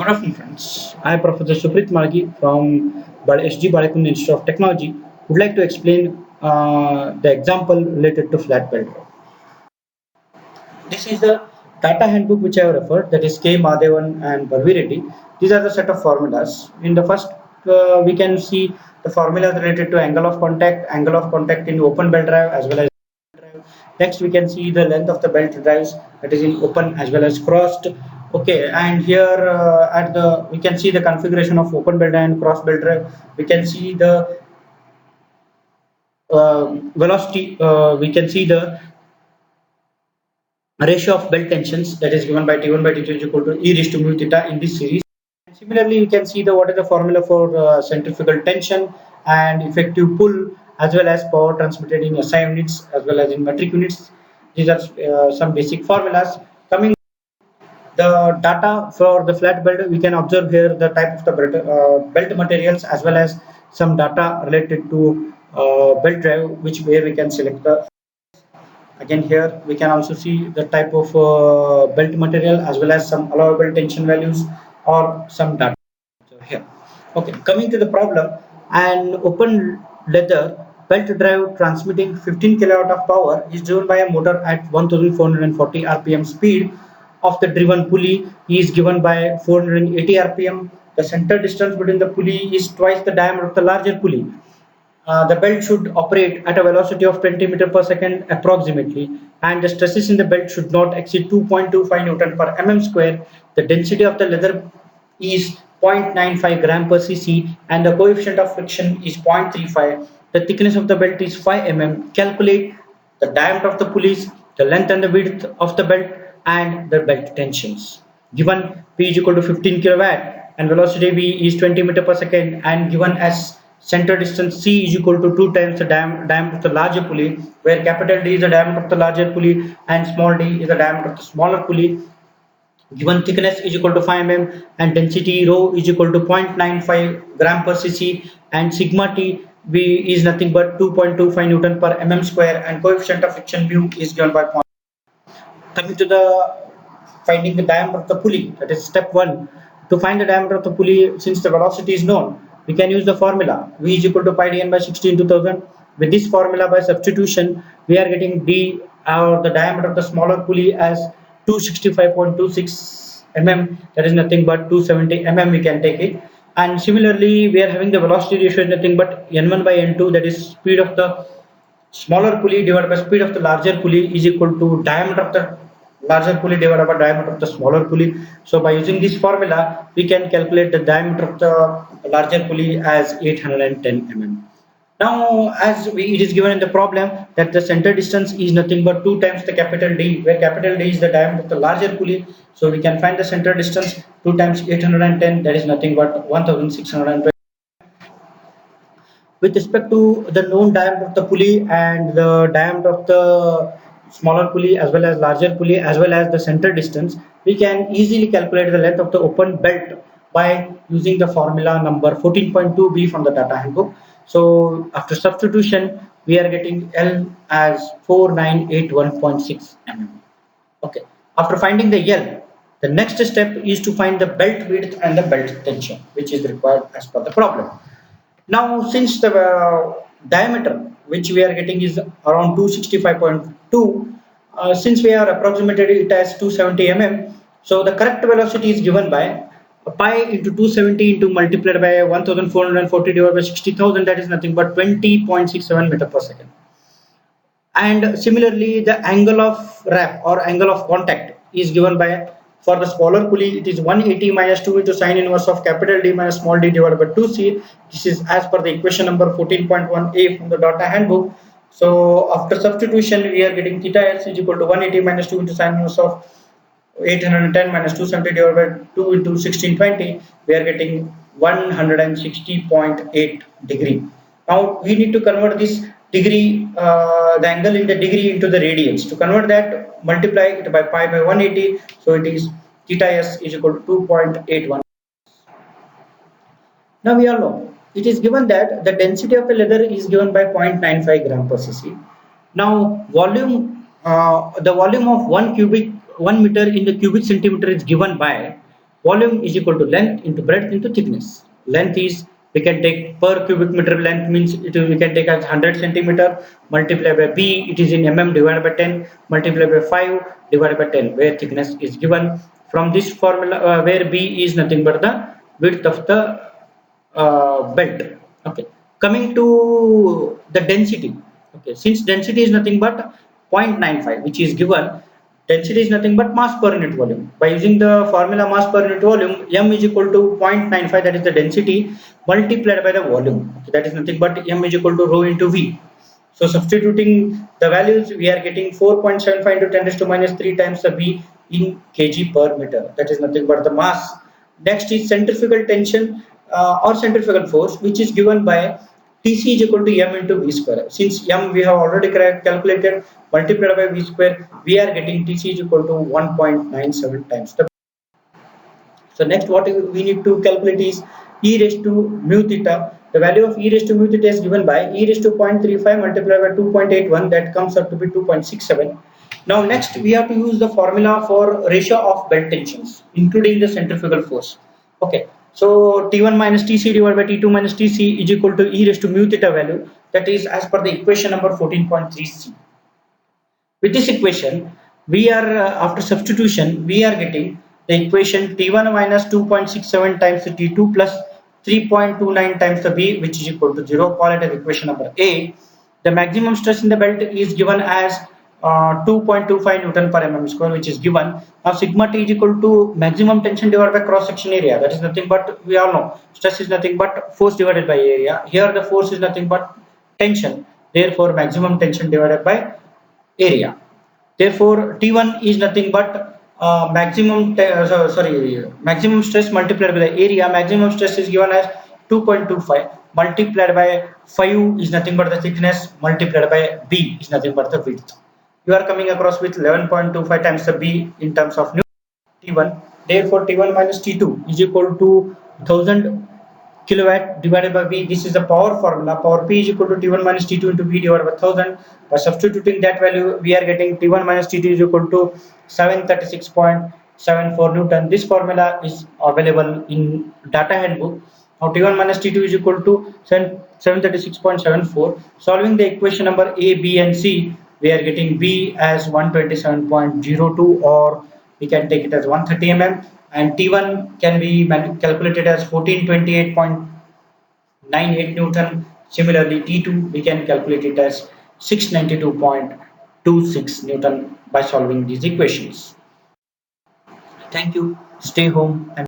Good afternoon, friends. I am Professor Suprit Margi from SG Balakund Institute of Technology. Would like to explain the example related to flat belt. This is the Tata handbook which I have referred, that is K. Madhavan and Bharvi Reddy. These are the set of formulas. In the first, we can see the formulas related to angle of contact in open belt drive as well as drive. Next, we can see the length of the belt drives, that is in open as well as crossed. Okay, and here at the we can see the configuration of open belt and cross belt drive. We can see the velocity. We can see the ratio of belt tensions, that is given by T1 by T2 is equal to E raised to mu theta in this series. And similarly, you can see the what is the formula for centrifugal tension and effective pull, as well as power transmitted in SI units as well as in metric units. These are some basic formulas. Coming the data for the flat belt, we can observe here the type of the belt materials as well as some data related to belt drive, which where we can select the. Again, here we can also see the type of belt material as well as some allowable tension values or some data here. Okay, coming to the problem, an open leather belt drive transmitting 15 kilowatt of power is driven by a motor at 1440 rpm speed of the driven pulley is given by 480 rpm. The center distance between the pulley is twice the diameter of the larger pulley. The belt should operate at a velocity of 20 meter per second approximately, and the stresses in the belt should not exceed 2.25 Newton per mm square. The density of the leather is 0.95 gram per cc, and the coefficient of friction is 0.35. The thickness of the belt is 5 mm. Calculate the diameter of the pulleys, the length and the width of the belt, and the belt tensions. Given P is equal to 15 kilowatt and velocity V is 20 meter per second, and given as center distance C is equal to 2 times the diameter of the larger pulley, where capital D is the diameter of the larger pulley and small d is the diameter of the smaller pulley. Given thickness is equal to 5 mm and density rho is equal to 0.95 gram per cc, and sigma t V is nothing but 2.25 Newton per mm square, and coefficient of friction mu is given by point. Coming to the finding the diameter of the pulley, that is step 1. To find the diameter of the pulley, since the velocity is known, we can use the formula V is equal to pi dn by 60 into 1000. With this formula, by substitution, we are getting d or the diameter of the smaller pulley as 265.26 mm, that is nothing but 270 mm, we can take it. And similarly, we are having the velocity ratio is nothing but n1 by n2, that is speed of the smaller pulley divided by speed of the larger pulley is equal to diameter of the larger pulley divided by diameter of the smaller pulley. So by using this formula, we can calculate the diameter of the larger pulley as 810 mm. Now, it is given in the problem that the center distance is nothing but 2 times the capital D, where capital D is the diameter of the larger pulley. So we can find the center distance 2 times 810, that is nothing but 1620. With respect to the known diameter of the pulley and the diameter of the smaller pulley as well as larger pulley as well as the center distance, we can easily calculate the length of the open belt by using the formula number 14.2b from the Tata handbook. So after substitution, we are getting L as 4981.6 mm. Okay. After finding the L, the next step is to find the belt width and the belt tension, which is required as per the problem. Now, since the diameter which we are getting is around 265.2, since we are approximated it as 270 mm, so the correct velocity is given by pi into 270 into multiplied by 1440 divided by 60,000, that is nothing but 20.67 meter per second. And similarly, the angle of wrap or angle of contact is given by, for the smaller pulley, it is 180 minus 2 into sine inverse of capital D minus small d divided by 2c. This is as per the equation number 14.1a from the Tata handbook. So after substitution, we are getting theta s is equal to 180 minus 2 into sine inverse of 810 minus 270 divided by 2 into 1620. We are getting 160.8 degree. Now we need to convert this degree, the angle in the degree into the radians. To convert that, multiply it by pi by 180. So it is theta s is equal to 2.81. Now we all know it is given that the density of the leather is given by 0.95 gram per cc. Now the volume of 1 meter in the cubic centimeter is given by Volume is equal to length into breadth into thickness. Length is, we can take per cubic meter length means we can take as 100 centimeter, multiply by B, it is in mm, divided by 10, multiply by 5 divided by 10, where thickness is given. From this formula, where B is nothing but the width of the belt. Okay, coming to the density. Okay, since density is nothing but 0.95, which is given, density is nothing but mass per unit volume. By using the formula mass per unit volume, m is equal to 0.95, that is the density, multiplied by the volume. Okay, that is nothing but m is equal to rho into v. So substituting the values, we are getting 4.75 into 10 raised to minus 3 times the v in kg per meter. That is nothing but the mass. Next is centrifugal tension or centrifugal force, which is given by Tc is equal to m into v square. Since m we have already calculated, multiplied by v square, we are getting Tc is equal to 1.97 times the. So next what we need to calculate is e raised to mu theta. The value of e raised to mu theta is given by e raised to 0.35 multiplied by 2.81, that comes out to be 2.67. Now next we have to use the formula for ratio of belt tensions including the centrifugal force. Okay, so T1 minus Tc divided by T2 minus Tc is equal to e raised to mu theta value, that is as per the equation number 14.3c. With this equation, we are after substitution, we are getting the equation T1 minus 2.67 times the T2 plus 3.29 times the B, which is equal to 0. Call it as equation number A. The maximum stress in the belt is given as 2.25 Newton per mm square, which is given. Now sigma T is equal to maximum tension divided by cross section area. That is nothing but, we all know, stress is nothing but force divided by area. Here the force is nothing but tension. Therefore maximum tension divided by area. Therefore, T1 is nothing but maximum stress multiplied by the area. Maximum stress is given as 2.25 multiplied by 5 is nothing but the thickness multiplied by B is nothing but the width. You are coming across with 11.25 times the B in terms of T1. Therefore, T1 minus T2 is equal to 1000 kilowatt divided by V. This is the power formula. Power P is equal to T1 minus T2 into V divided by 1000. By substituting that value, we are getting T1 minus T2 is equal to 736.74 Newton. This formula is available in data handbook. Now T1 minus T2 is equal to 736.74. Solving the equation number A, B and C, we are getting V as 127.02, or we can take it as 130 mm, and T1 can be calculated as 1428.98 Newton. Similarly, T2 we can calculate it as 692.26 Newton by solving these equations. Thank you. Stay home and